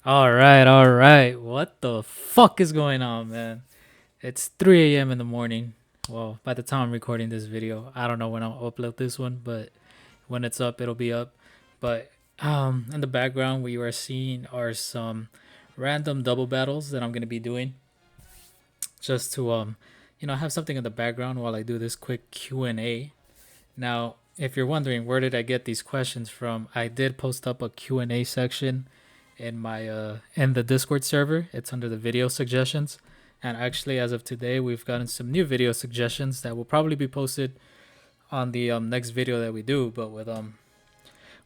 All right. What the fuck is going on, man? It's 3 a.m. in the morning. Well, by the time I'm recording this video, I don't know when I'll upload this one, but when it's up, it'll be up. But in the background, what you are seeing are some random double battles that I'm gonna be doing, just to have something in the background while I do this quick Q&A. Now, if you're wondering where did I get these questions from, I did post up a Q&A section in my in the Discord server. It's under the video suggestions. And actually, as of today, we've gotten some new video suggestions that will probably be posted on the next video that we do. But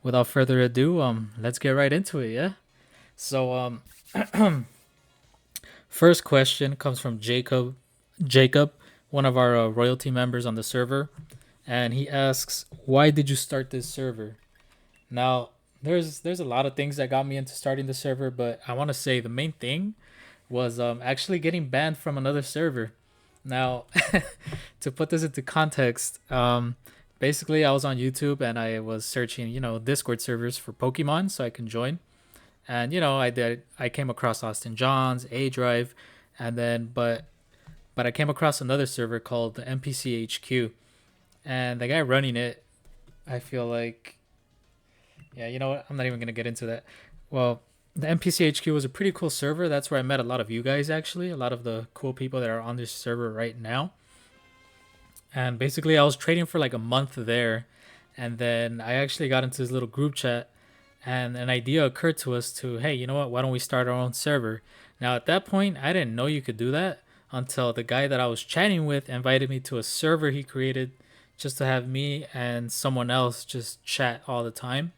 without further ado, let's get right into it. Yeah. So first question comes from Jacob. Jacob, one of our royalty members on the server, and he asks, "Why did you start this server?" Now, there's a lot of things that got me into starting the server, but I want to say the main thing was actually getting banned from another server. Now, to put this into context, basically I was on YouTube and I was searching, Discord servers for Pokemon so I can join. And I came across Austin Johns, A Drive, and then but I came across another server called the NPC HQ, and the guy running it, I feel like, yeah, you know what? I'm not even gonna get into that. Well, the NPC HQ was a pretty cool server. That's where I met a lot of you guys, actually, a lot of the cool people that are on this server right now. And basically, I was trading for like a month there, and then I actually got into this little group chat, and an idea occurred to us to, hey, you know what? Why don't we start our own server? Now, at that point, I didn't know you could do that until the guy that I was chatting with invited me to a server he created just to have me and someone else just chat all the time.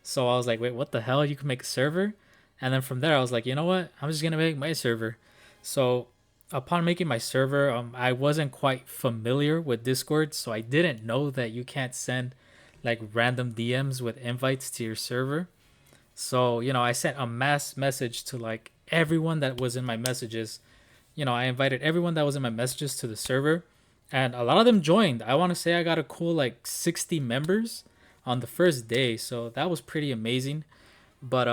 So I was like, wait, what the hell? You can make a server? And then from there, I was like, you know what? I'm just going to make my server. So upon making my server, I wasn't quite familiar with Discord. So I didn't know that you can't send like random DMs with invites to your server. So, I sent a mass message to like everyone that was in my messages. I invited everyone that was in my messages to the server, and a lot of them joined. I want to say I got a cool like 60 members on the first day, so that was pretty amazing. But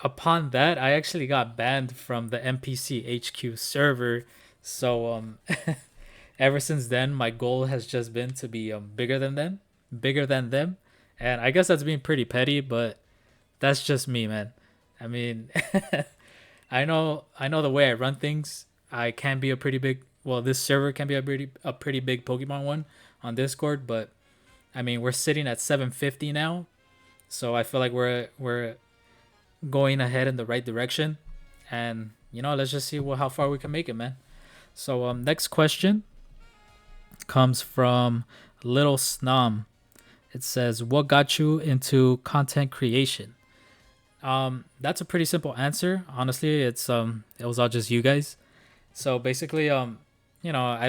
upon that, I actually got banned from the NPC HQ server. So ever since then, my goal has just been to be bigger than them, and I guess that's being pretty petty, but that's just me, man. I mean, I know the way I run things. I can be a pretty big. Well, this server can be a pretty big Pokemon one on Discord, but I mean we're sitting at 750 now, so I feel like we're going ahead in the right direction, and let's just see how far we can make it, man. So next question comes from Little Snom. It says, "What got you into content creation?" That's a pretty simple answer. Honestly, it was all just you guys. So basically, I've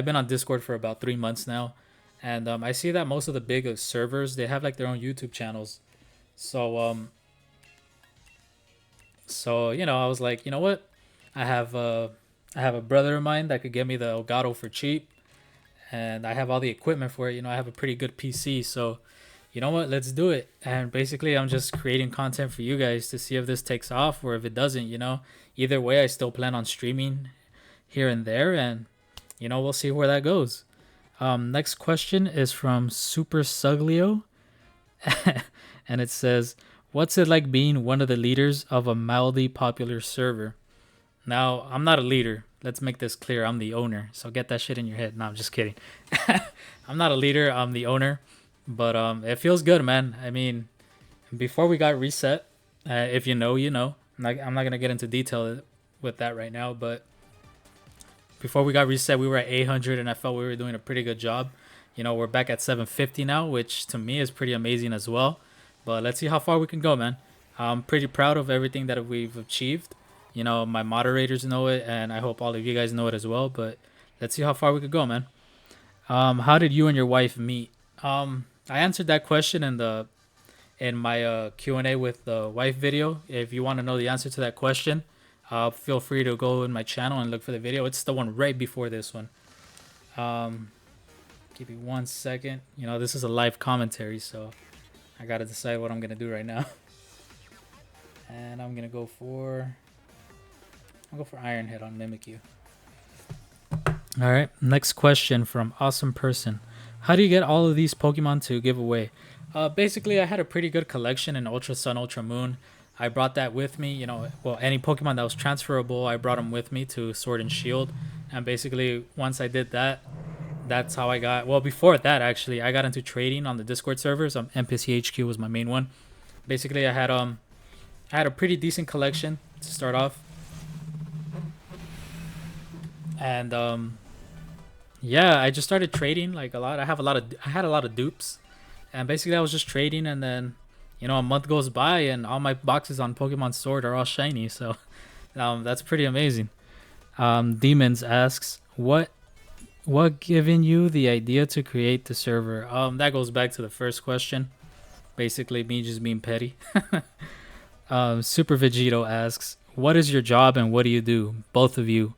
been on Discord for about 3 months now, and I see that most of the big servers they have like their own YouTube channels. So I was like, you know what? I have I have a brother of mine that could get me the Elgato for cheap, and I have all the equipment for it. I have a pretty good PC, so you know what? Let's do it. And basically, I'm just creating content for you guys to see if this takes off or if it doesn't. Either way, I still plan on streaming here and there, and we'll see where that goes. Next question is from Super Suglio, and it says, "What's it like being one of the leaders of a mildly popular server?" Now, I'm not a leader. Let's make this clear. I'm the owner. So get that shit in your head. No, I'm just kidding. I'm not a leader. I'm the owner. But it feels good, man. I mean, before we got reset, if you know, you know. I'm not gonna get into detail with that right now, but before we got reset, we were at 800, and I felt we were doing a pretty good job. We're back at 750 now, which to me is pretty amazing as well. But let's see how far we can go, man. I'm pretty proud of everything that we've achieved. My moderators know it, and I hope all of you guys know it as well. But let's see how far we could go, man. How did you and your wife meet? I answered that question in my Q&A with the wife video. If you want to know the answer to that question, feel free to go in my channel and look for the video. It's the one right before this one. Um, Give me 1 second. This is a live commentary, so I gotta decide what I'm gonna do right now. And I'm gonna go for. I'll go for Ironhead on Mimikyu. All right. Next question from Awesome Person. How do you get all of these Pokemon to give away? Basically, I had a pretty good collection in Ultra Sun, Ultra Moon. I brought that with me. You know, well, any Pokemon that was transferable, I brought them with me to Sword and Shield. And basically, once I did that, that's how I got. Well, before that, actually, I got into trading on the Discord servers. NPC HQ was my main one. Basically, I had a pretty decent collection to start off, and yeah, I just started trading like a lot. I had a lot of dupes, and basically I was just trading, and then a month goes by, and all my boxes on Pokemon Sword are all shiny. So that's pretty amazing. Demons asks, what given you the idea to create the server? That goes back to the first question. Basically, me just being petty. Super Vegito asks, what is your job and what do you do? Both of you.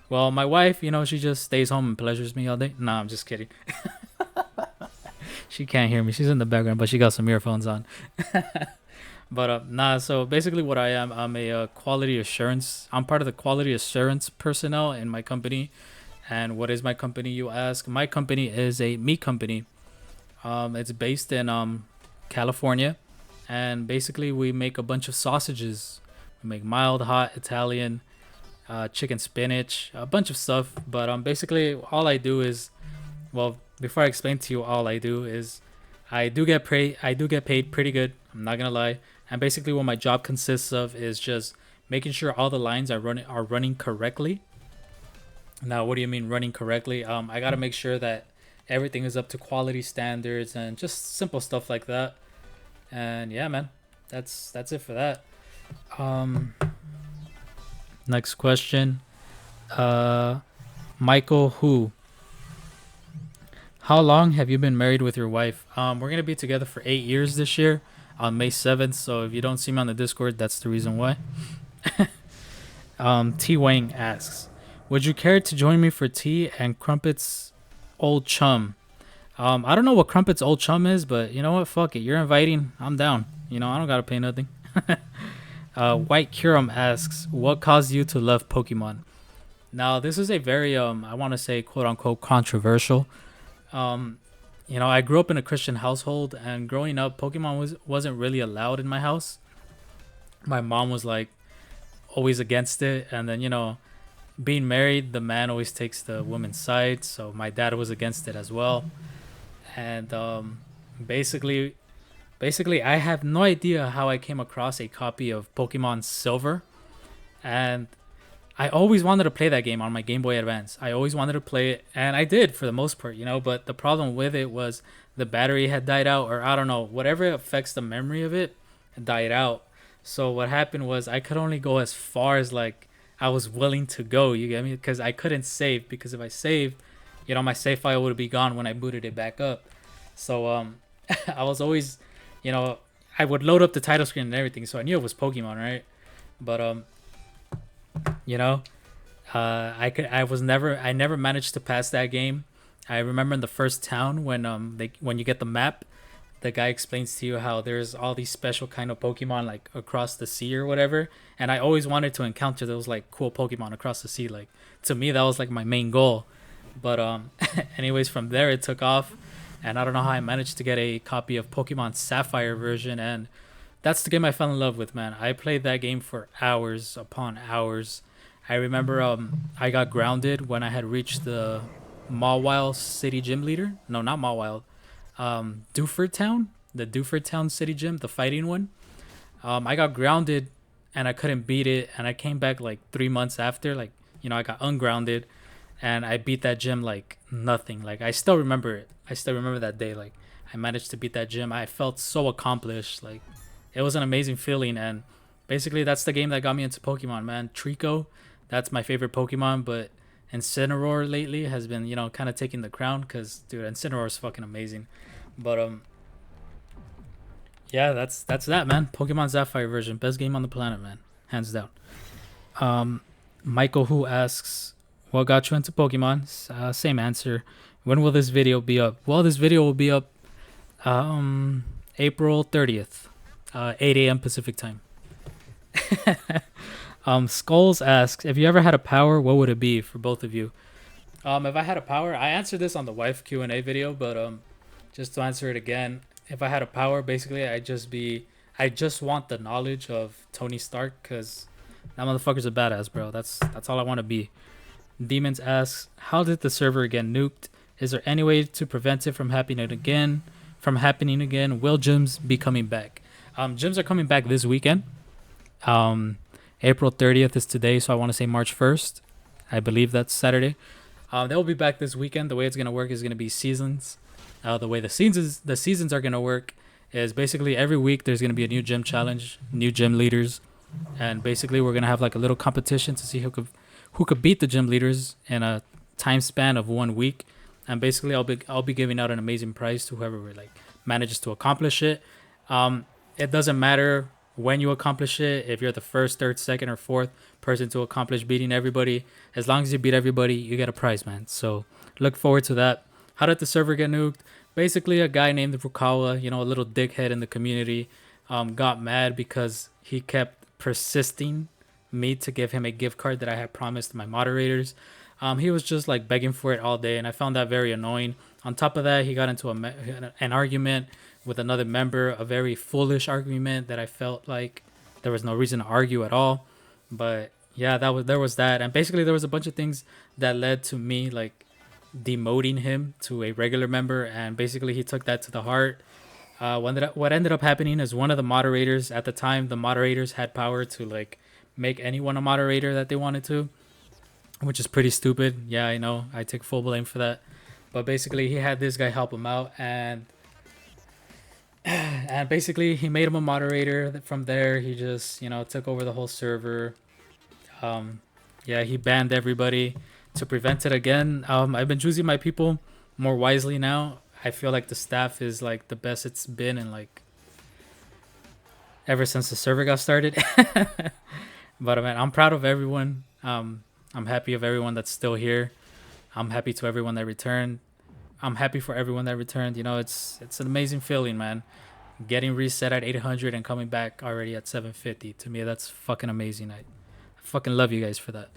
Well, my wife, she just stays home and pleasures me all day. Nah, I'm just kidding. She can't hear me. She's in the background, but she got some earphones on. But nah, so basically what I am, I'm a quality assurance. I'm part of the quality assurance personnel in my company. And what is my company, you ask? My company is a meat company. It's based in California. And basically we make a bunch of sausages. We make mild, hot, Italian, chicken spinach, a bunch of stuff. But basically all I do is, well, before I explain to you all I do is, I do get paid pretty good. I'm not gonna lie. And basically what my job consists of is just making sure all the lines are running correctly. Now, what do you mean running correctly? I gotta make sure that everything is up to quality standards and just simple stuff like that. And yeah, man, that's it for that. Next question. Michael Who. How long have you been married with your wife? We're gonna be together for 8 years this year on May 7th. So if you don't see me on the Discord, that's the reason why. T Wang asks, would you care to join me for tea and Crumpet's old chum? I don't know what Crumpet's old chum is, but you know what? Fuck it. You're inviting. I'm down. I don't gotta pay nothing. White Curum asks, what caused you to love Pokemon? Now, this is a very, I want to say, quote unquote, controversial. I grew up in a Christian household, and growing up, Pokemon wasn't really allowed in my house. My mom was like always against it, and then being married, the man always takes the woman's side, so my dad was against it as well. And basically I have no idea how I came across a copy of Pokemon Silver, and I always wanted to play that game on my Game Boy Advance. I always wanted to play it, and I did for the most part, but the problem with it was the battery had died out, or I don't know, whatever affects the memory of it died out. So what happened was I could only go as far as like I was willing to go, you get me? Because I couldn't save, because if I saved, my save file would be gone when I booted it back up. So I was always, I would load up the title screen and everything, so I knew it was Pokemon, right? But I never managed to pass that game. I remember in the first town when when you get the map, the guy explains to you how there's all these special kind of Pokemon like across the sea or whatever, and I always wanted to encounter those like cool Pokemon across the sea. Like, to me, that was like my main goal. But anyways, from there it took off, and I don't know how I managed to get a copy of Pokemon Sapphire version, and that's the game I fell in love with, man. I played that game for hours upon hours. I remember I got grounded when I had reached the Mawile City Gym leader. No, not Mawile. Dewford Town, the Dewford Town City Gym, the fighting one. I got grounded and I couldn't beat it, and I came back like 3 months after, like I got ungrounded, and I beat that gym like nothing. Like, I still remember it. I still remember that day. Like, I managed to beat that gym. I felt so accomplished. Like, it was an amazing feeling, and basically that's the game that got me into Pokemon, man. Trico, that's my favorite Pokemon, but Incineroar lately has been, kind of taking the crown, because, dude, Incineroar is fucking amazing. But yeah, that's that, man. Pokemon Sapphire version, best game on the planet, man, hands down. Michael Who asks, what got you into Pokemon? Same answer. When will this video be up? Well, this video will be up April 30th, 8 a.m. Pacific time. Skulls asks, if you ever had a power, what would it be for both of you? If I had a power, I answered this on the wife Q&A video, but just to answer it again, if I had a power, basically I just want the knowledge of Tony Stark, cause that motherfucker's a badass, bro. That's all I want to be. Demons asks, how did the server get nuked? Is there any way to prevent it from happening again? Will gyms be coming back? Gyms are coming back this weekend. April 30th is today, so I want to say March 1st. I believe that's Saturday. They'll be back this weekend. The way it's gonna work is gonna be seasons. The way the seasons are gonna work is basically every week there's gonna be a new gym challenge, new gym leaders, and basically we're gonna have like a little competition to see who could beat the gym leaders in a time span of 1 week. And basically I'll be giving out an amazing prize to whoever like manages to accomplish it. It doesn't matter when you accomplish it, if you're the first, third, second, or fourth person to accomplish beating everybody. As long as you beat everybody, you get a prize, man. So look forward to that. How did the server get nuked? Basically, a guy named Rukawa, a little dickhead in the community, got mad because he kept persisting me to give him a gift card that I had promised my moderators. He was just like begging for it all day, and I found that very annoying. On top of that, he got into an argument with another member, a very foolish argument that I felt like there was no reason to argue at all. But yeah, there was that, and basically there was a bunch of things that led to me like demoting him to a regular member, and basically he took that to the heart. What ended up happening is one of the moderators at the time, the moderators had power to like make anyone a moderator that they wanted to, which is pretty stupid. Yeah, I know. I take full blame for that. But basically, he had this guy help him out, and basically he made him a moderator. From there, he just took over the whole server. Yeah, he banned everybody to prevent it again. I've been choosing my people more wisely now. I feel like the staff is like the best it's been in like ever since the server got started. But man, I'm proud of everyone. I'm happy of everyone that's still here. I'm happy to everyone that returned. I'm happy for everyone that returned. It's an amazing feeling, man. Getting reset at 800 and coming back already at 750. To me, that's fucking amazing. I fucking love you guys for that.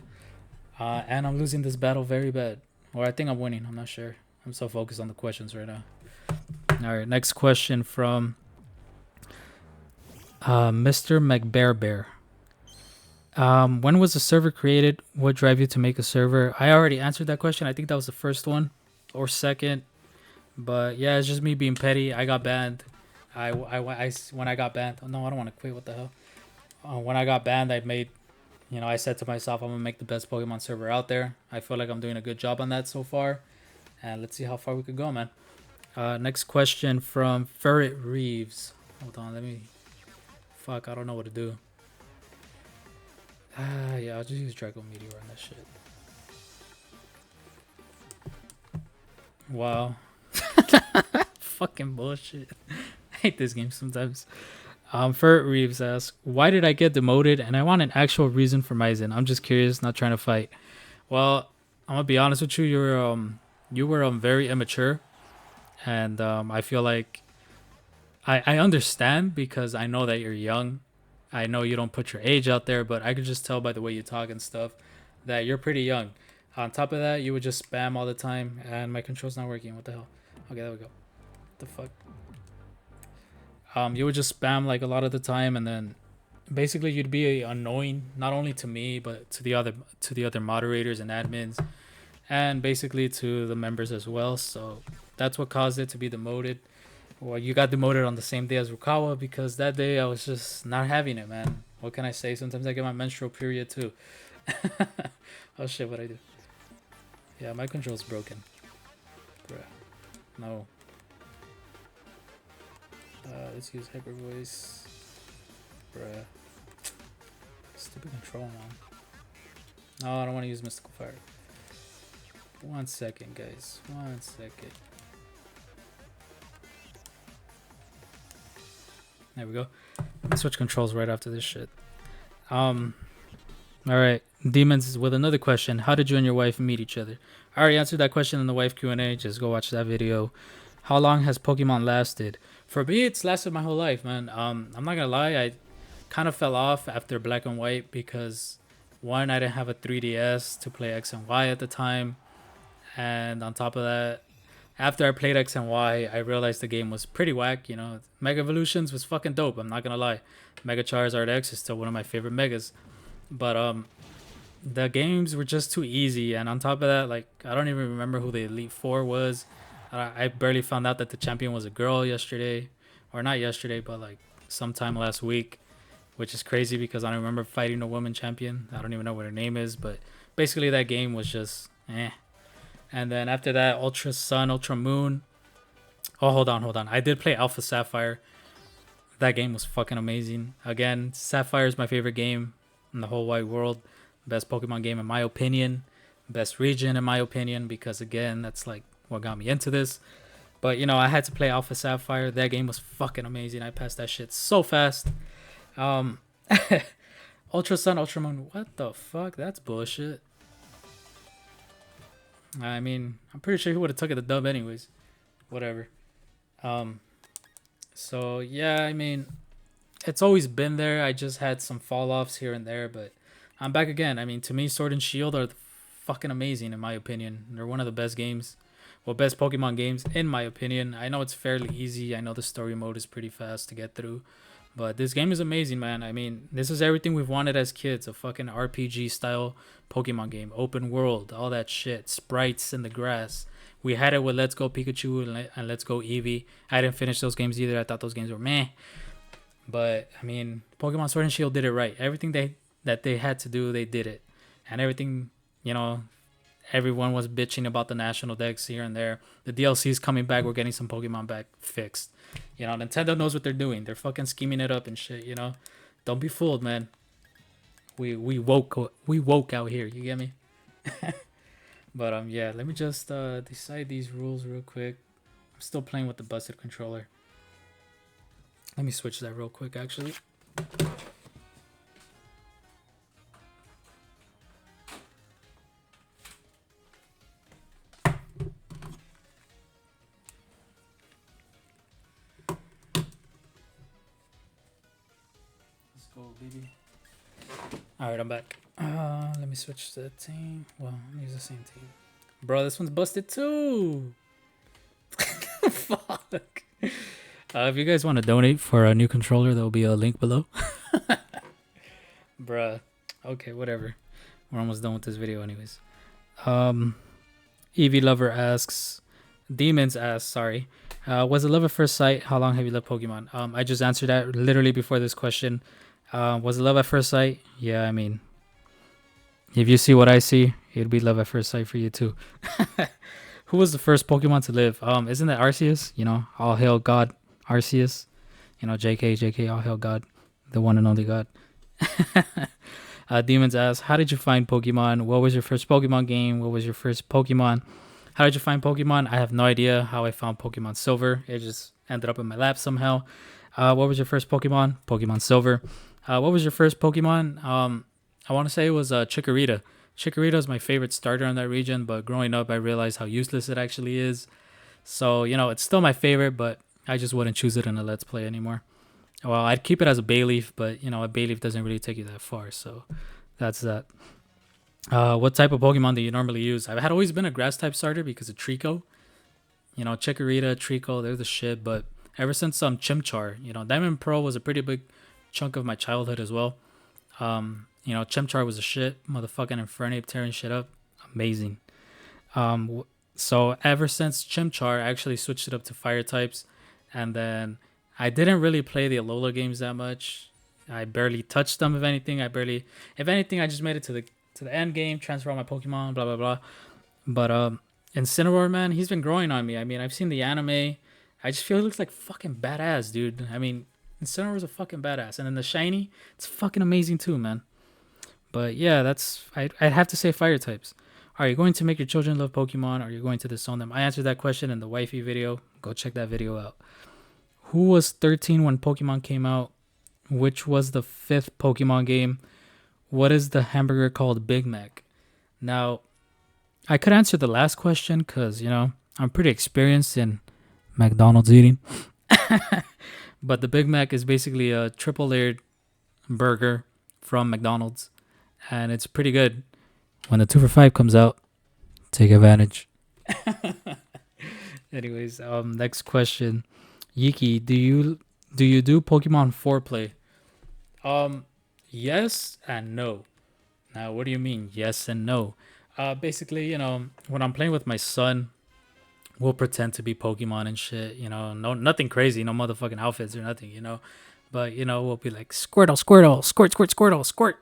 And I'm losing this battle very bad. Or I think I'm winning. I'm not sure. I'm so focused on the questions right now. All right, next question from Mr. McBearbear. When was the server created? What drive you to make a server? I already answered that question. I think that was the first one or second. But yeah, it's just me being petty. I got banned. When I got banned. Oh, no, I don't want to quit. What the hell? When I got banned, I said to myself, I'm going to make the best Pokemon server out there. I feel like I'm doing a good job on that so far. And let's see how far we could go, man. Next question from Ferret Reeves. Hold on, Fuck, I don't know what to do. Yeah, I'll just use Draco Meteor on that shit. Wow. Fucking bullshit. I hate this game sometimes. Ferret Reeves asks, why did I get demoted? And I want an actual reason for Maizen. I'm just curious, not trying to fight. Well, I'm gonna be honest with you. You were very immature, and I feel like I understand because I know that you're young. I know you don't put your age out there, but I could just tell by the way you talk and stuff that you're pretty young. On top of that, you would just spam all the time, and my control's not working. What the hell? Okay, there we go. What the fuck? You would just spam like a lot of the time, and then basically you'd be annoying not only to me but to the other moderators and admins, and basically to the members as well. So that's what caused it to be demoted. Well, you got demoted on the same day as Rukawa because that day I was just not having it, man. What can I say? Sometimes I get my menstrual period too. Oh shit, what I do? Yeah, my control's broken. Bruh. No. Let's use Hyper Voice. Bruh. Stupid control, man. No, I don't want to use Mystical Fire. 1 second, guys. 1 second. There we go. Let me switch controls right after this shit. Alright. Demons with another question. How did you and your wife meet each other? I already answered that question in the wife Q&A. Just go watch that video. How long has Pokemon lasted? For me, it's lasted my whole life, man. I'm not gonna lie. kind of fell off after Black and White because one, I didn't have a 3DS to play X and Y at the time, and on top of that, after I played X and Y, I realized the game was pretty whack. You know, Mega Evolutions was fucking dope. I'm not gonna lie. Mega Charizard X is still one of my favorite megas, but the games were just too easy. And on top of that, like I don't even remember who the Elite Four was. I barely found out that the champion was a girl yesterday, or not yesterday, but like sometime last week, which is crazy because I don't remember fighting a woman champion. I don't even know what her name is, but basically that game was just eh. And then after that, Ultra Sun, Ultra Moon. Oh, hold on. I did play Alpha Sapphire. That game was fucking amazing. Again, Sapphire is my favorite game in the whole wide world. Best Pokemon game in my opinion. Best region in my opinion, because again, that's like what got me into this. But you know, I had to play Alpha Sapphire. That game was fucking amazing. I passed that shit so fast. Um, Ultra Sun, Ultra Moon. What the fuck? That's bullshit. I mean, I'm pretty sure he would have took it the dub anyways. Whatever. Um, so yeah, I mean, it's always been there. I just had some fall offs here and there, but I'm back again. I mean, to me, Sword and Shield are fucking amazing in my opinion. They're one of the best games, well, best Pokemon games in my opinion. I know it's fairly easy. I know the story mode is pretty fast to get through, but this game is amazing, man. I mean, this is everything we've wanted as kids. A fucking RPG style Pokemon game, open world, all that shit, sprites in the grass. We had it with Let's Go Pikachu and Let's Go Eevee. I didn't finish those games either. I thought those games were meh. But I mean, Pokemon Sword and Shield did it right. Everything that they had to do, they did it. And everything, you know, everyone was bitching about the national decks here and there. The DLC's coming back. We're getting some Pokemon back fixed. You know, Nintendo knows what they're doing. They're fucking scheming it up and shit, you know. Don't be fooled, man. We woke out here, you get me? But yeah, let me just decide these rules real quick. I'm still playing with the busted controller. Let me switch that real quick actually. Let's go, baby. Alright, I'm back. Let me switch the team. Well, I'm use the same team. Bro, this one's busted too. Fuck. If you guys want to donate for a new controller, there will be a link below. Bruh. Okay, whatever. We're almost done with this video anyways. Eevee Lover asks, Demons asks, sorry. Was it love at first sight? How long have you loved Pokemon? I just answered that literally before this question. Was it love at first sight? Yeah, I mean, if you see what I see, it'd be love at first sight for you too. Who was the first Pokemon to live? Isn't it Arceus? You know, all hail God, Arceus. You know, JK, all hail God, the one and only God. Demons asks, how did you find Pokemon? What was your first Pokemon game? What was your first Pokemon? How did you find Pokemon? I have no idea how I found Pokemon Silver. It just ended up in my lap somehow. What was your first Pokemon? Pokemon Silver. What was your first Pokemon? I want to say it was Chikorita. Chikorita is my favorite starter in that region, but growing up, I realized how useless it actually is. So, you know, it's still my favorite, but I just wouldn't choose it in a Let's Play anymore. Well, I'd keep it as a Bayleaf, but, you know, a Bayleaf doesn't really take you that far, so that's that. What type of Pokemon do you normally use? I've had always been a Grass-type starter because of Trico. You know, Chikorita, Trico, they're the shit, but ever since Chimchar, you know, Diamond Pearl was a pretty big chunk of my childhood as well. You know, Chimchar was a shit, motherfucking Infernape tearing shit up, amazing. So ever since Chimchar, I actually switched it up to fire types, and then I didn't really play the Alola games that much. I barely touched them. If anything, I just made it to the end game, transfer all my Pokemon, blah blah blah. But Incineroar, man, he's been growing on me. I mean, I've seen the anime. I just feel he looks like fucking badass, dude. I mean, Incineroar's a fucking badass, and then the shiny, it's fucking amazing too, man. But yeah, I'd have to say fire types. Are you going to make your children love Pokemon, or are you going to disown them? I answered that question in the wifey video. Go check that video out. Who was 13 when Pokemon came out? Which was the 5th Pokemon game? What is the hamburger called? Big Mac. Now, I could answer the last question because, you know, I'm pretty experienced in McDonald's eating. But the Big Mac is basically a triple layered burger from McDonald's, and it's pretty good. When the 2 for $5 comes out, take advantage. Anyways, next question. Yiki, do you do Pokemon foreplay? Um, yes and no. Now, what do you mean yes and no? Basically, when I'm playing with my son, we'll pretend to be Pokemon and shit. No, nothing crazy, no motherfucking outfits or nothing. But we'll be like Squirtle, Squirtle, Squirt, Squirt, Squirtle, Squirt,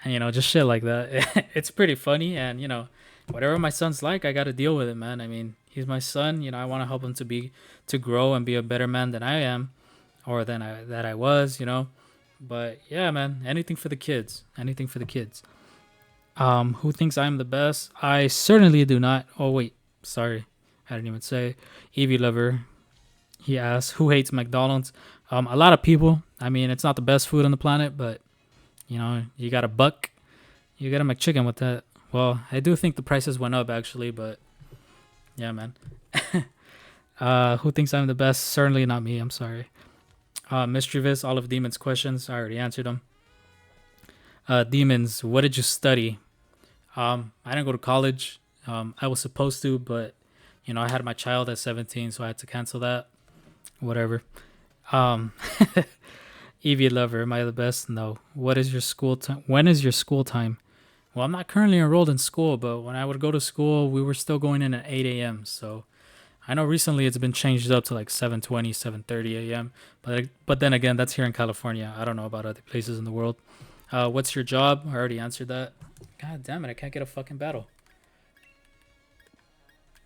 and just shit like that. It's pretty funny, and whatever my son's like, I got to deal with it, man. I mean, he's my son. I want to help him to grow and be a better man than I am, or than I was. But yeah, man, anything for the kids. Anything for the kids. Who thinks I'm the best? I certainly do not. Oh wait, sorry, I didn't even say. Evie Lover. He asks, who hates McDonald's? A lot of people. I mean, it's not the best food on the planet, but you got a buck, you got a McChicken with that. Well, I do think the prices went up actually, but yeah, man. Who thinks I'm the best? Certainly not me. I'm sorry. Mischievous, all of Demon's questions. I already answered them. Demons, what did you study? I didn't go to college. I was supposed to, but I had my child at 17, so I had to cancel that. Whatever. Um, Evie Lover, am I the best? No. What is your school time? When is your school time? Well, I'm not currently enrolled in school, but when I would go to school, we were still going in at 8 a.m. So I know recently it's been changed up to like 7:20, 7:30 a.m. But then again, that's here in California. I don't know about other places in the world. What's your job? I already answered that. God damn it, I can't get a fucking battle.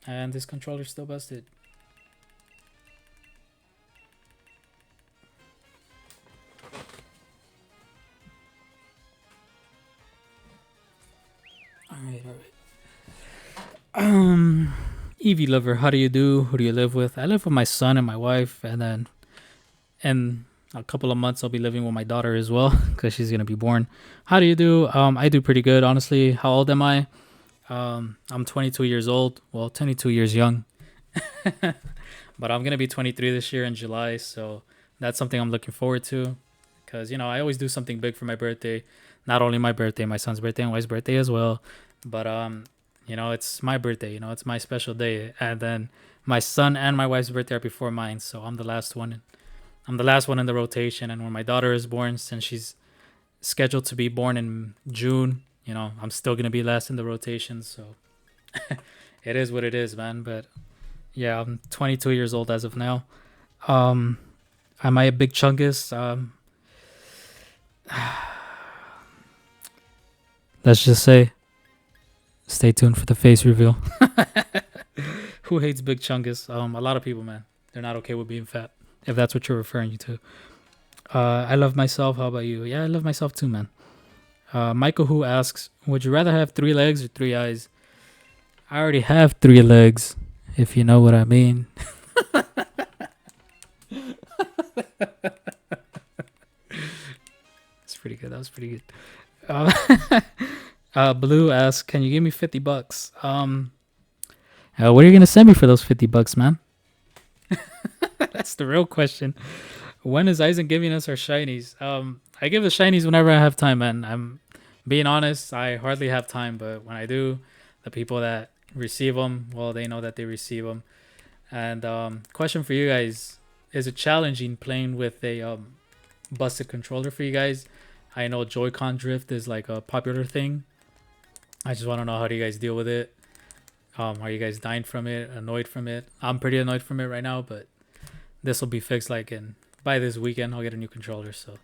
And this controller's still busted. Alright. Evie Lover, how do you do? Who do you live with? I live with my son and my wife, and then in a couple of months I'll be living with my daughter as well because she's gonna be born. How do you do? I do pretty good, honestly. How old am I? I'm 22 years old. Well, 22 years young, but I'm gonna be 23 this year in July, so that's something I'm looking forward to. Because I always do something big for my birthday. Not only my birthday, my son's birthday, and wife's birthday as well. But it's my birthday. It's my special day, and then my son and my wife's birthday are before mine, so I'm the last one. I'm the last one in the rotation, and when my daughter is born, since she's scheduled to be born in June, I'm still gonna be last in the rotation. So it is what it is, man. But yeah, I'm 22 years old as of now. Um, am I a big chungus? Let's just say, stay tuned for the face reveal. Who hates big chungus? A lot of people, man. They're not okay with being fat, if that's what you're referring to. I love myself. How about you? Yeah, I love myself too, man. Michael Who asks, would you rather have 3 legs or 3 eyes? I already have 3 legs, if you know what I mean. That's pretty good. That was pretty good. Blue asks, can you give me $50? What are you gonna send me for those $50, man? That's the real question. When is Eisen giving us our shinies? I give the shinies whenever I have time, man. I'm being honest. I hardly have time, but when I do, the people that receive them, well, they know that they receive them. And question for you guys: is it challenging playing with a busted controller for you guys? I know Joy-Con drift is like a popular thing. I just want to know, how do you guys deal with it? Are you guys dying from it, annoyed from it? I'm pretty annoyed from it right now, but this will be fixed by this weekend. I'll get a new controller, so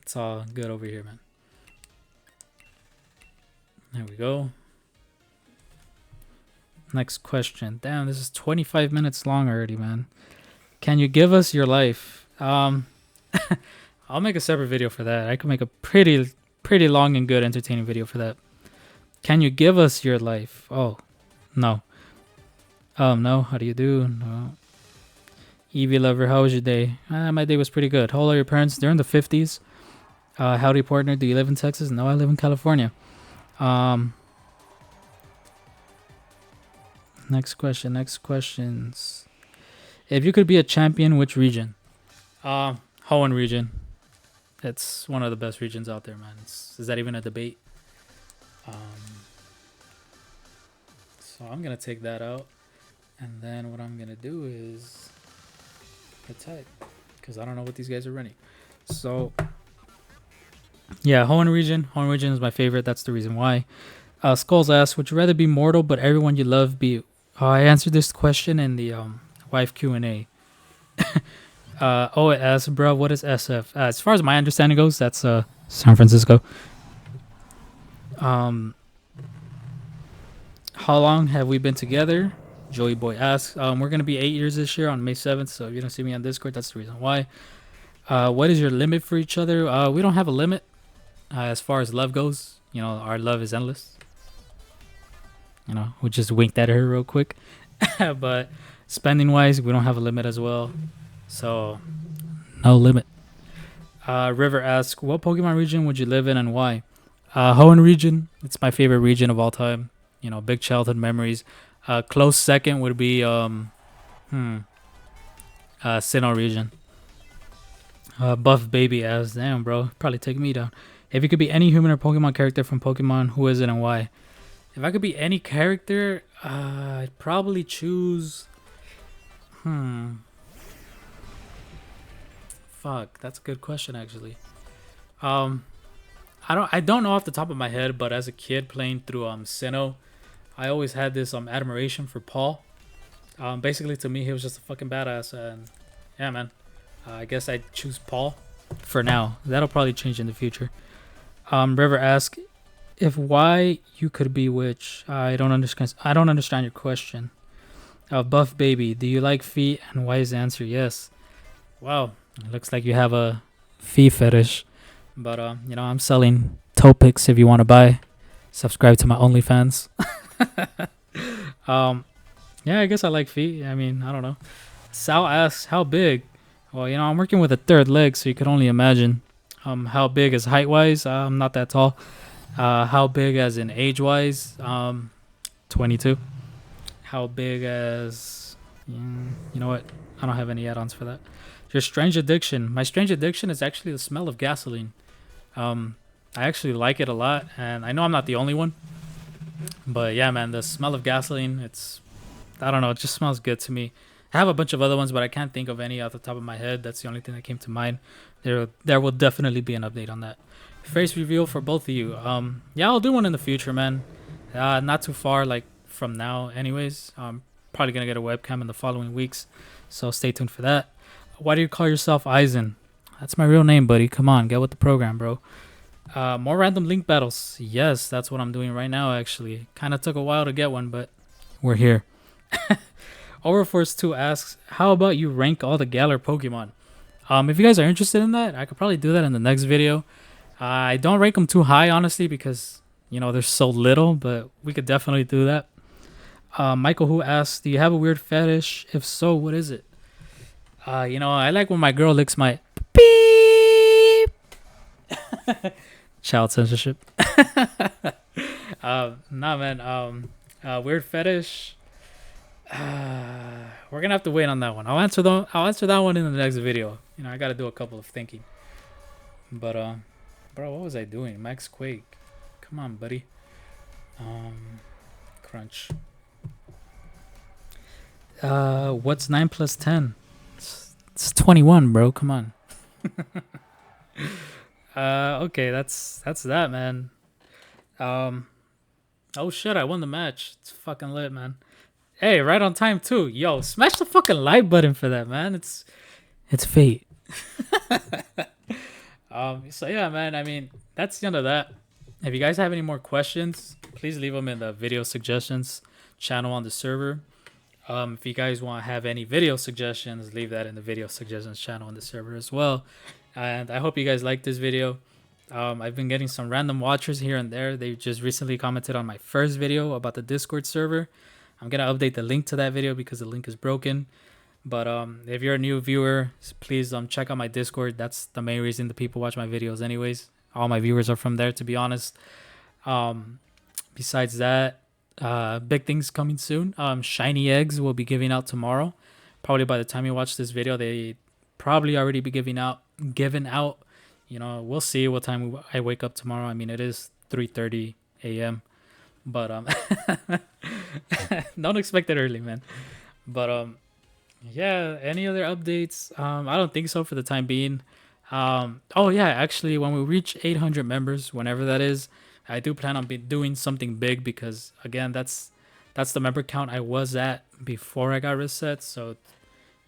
it's all good over here, man. There we go. Next question. Damn, this is 25 minutes long already, man. Can you give us your life? I'll make a separate video for that. I could make a pretty long and good entertaining video for that. Can you give us your life? Oh, no. No. How do you do? No. Evie Lover, how was your day? My day was pretty good. How old are your parents? They're in the 50s. Howdy partner, do you live in Texas? No, I live in California. Next questions. If you could be a champion, which region? Hoenn region. It's one of the best regions out there, man. Is that even a debate? Um, so I'm gonna take that out, and then what I'm gonna do is protect, because I don't know what these guys are running. So yeah, Hoenn region. Hoenn region is my favorite. That's the reason why. Skulls asks, would you rather be mortal but everyone you love be? I answered this question in the wife Q&A. It asks, bro, what is SF? As far as my understanding goes, that's San Francisco. How long have we been together? Joey Boy asks. We're gonna be 8 years this year on May 7th. So if you don't see me on Discord, that's the reason why. What is your limit for each other? We don't have a limit as far as love goes. You know, our love is endless. You know, we just winked at her real quick. But spending wise, we don't have a limit as well. So no limit. River asks, what Pokemon region would you live in and why? Hoenn region. It's my favorite region of all time. You know, big childhood memories. Close second would be Sinnoh region. Buff Baby asks, damn bro, probably take me down. If you could be any human or Pokemon character from Pokemon, who is it and why? If I could be any character, I'd probably choose. Fuck, that's a good question actually. I don't know off the top of my head, but as a kid playing through Sinnoh, I always had this admiration for Paul. Basically to me he was just a fucking badass, and yeah man, I guess I'd choose Paul for now. That'll probably change in the future. River asks, if why you could be which? I don't understand your question. Buff Baby, do you like feet? And why is the answer yes? Wow, it looks like you have a feet fetish. But you know, I'm selling toe pics if you want to buy. Subscribe to my OnlyFans. Yeah, I guess I like feet. I mean, I don't know. Sal asks, how big? Well, you know, I'm working with a third leg, so you could only imagine. How big is height wise? I'm not that tall. How big as in age wise? 22. How big as you know what? I don't have any add-ons for that. Your strange addiction. My strange addiction is actually the smell of gasoline. I actually like it a lot, and I know I'm not the only one. But yeah, man, the smell of gasoline, I don't know, it just smells good to me. I have a bunch of other ones, but I can't think of any off the top of my head. That's the only thing that came to mind. There will definitely be an update on that. Face reveal for both of you. Yeah, I'll do one in the future, man. Not too far, like from now, anyways. Probably gonna get a webcam in the following weeks, so stay tuned for that. Why do you call yourself Eisen? That's my real name, buddy. Come on, get with the program, bro. More random link battles. Yes, that's what I'm doing right now, actually. Kind of took a while to get one, but we're here. Overforce 2 asks, how about you rank all the Galar Pokemon? If you guys are interested in that, I could probably do that in the next video. I don't rank them too high, honestly, because, you know, there's so little, but we could definitely do that. Michael Who asks, do you have a weird fetish? If so, what is it? You know, I like when my girl licks my beep. Child censorship. Nah, man. Weird fetish. We're gonna have to wait on that one. I'll answer that one in the next video. You know, I gotta do a couple of thinking. But bro, what was I doing? Max Quake. Come on, buddy. Crunch. What's 9 plus 10? It's 21, bro. Come on. Okay, that's that, man. Oh shit, I won the match. It's fucking lit, man. Hey, right on time too. Yo, smash the fucking like button for that, man. It's fate. So yeah, man, I mean, that's the end of that. If you guys have any more questions, please leave them in the video suggestions channel on the server. If you guys want to have any video suggestions, leave that in the video suggestions channel on the server as well. And I hope you guys like this video. I've been getting some random watchers here and there. They just recently commented on my first video about the Discord server. I'm going to update the link to that video because the link is broken. But if you're a new viewer, please check out my Discord. That's the main reason the people watch my videos anyways. All my viewers are from there, to be honest. Besides that, big things coming soon. Shiny eggs will be giving out tomorrow. Probably by the time you watch this video, they probably already be given out You know, we'll see what time I wake up tomorrow. I mean, it is 3:30 a.m. But don't expect it early, man. But yeah. Any other updates? I don't think so for the time being. Oh yeah, actually, when we reach 800 members, whenever that is, I do plan on doing something big because again, that's the member count I was at before I got reset. So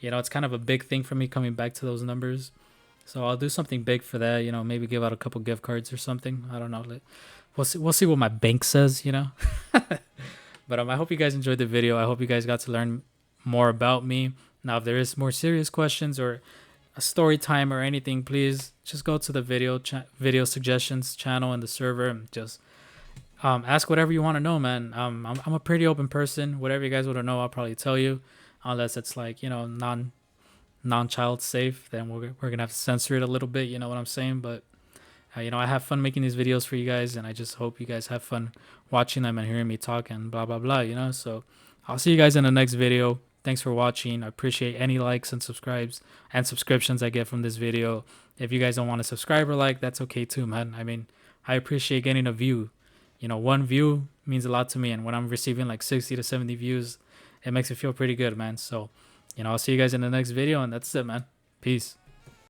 you know, it's kind of a big thing for me coming back to those numbers. So I'll do something big for that. You know, maybe give out a couple gift cards or something. I don't know. We'll see. We'll see what my bank says. You know. But I hope you guys enjoyed the video. I hope you guys got to learn more about me. Now, if there is more serious questions or a story time or anything, please just go to the video suggestions channel in the server and just ask whatever you want to know, man. I'm a pretty open person. Whatever you guys want to know, I'll probably tell you, unless it's like, you know, non-child safe. Then we're gonna have to censor it a little bit. You know what I'm saying? But you know, I have fun making these videos for you guys, and I just hope you guys have fun watching them and hearing me talk and blah blah blah. You know, so I'll see you guys in the next video. Thanks for watching. I appreciate any likes and subscriptions I get from this video. If you guys don't want to subscribe or like, that's okay too, man. I mean, I appreciate getting a view. You know, one view means a lot to me, and when I'm receiving like 60 to 70 views, it makes me feel pretty good, man. So, you know, I'll see you guys in the next video, and that's it, man. Peace.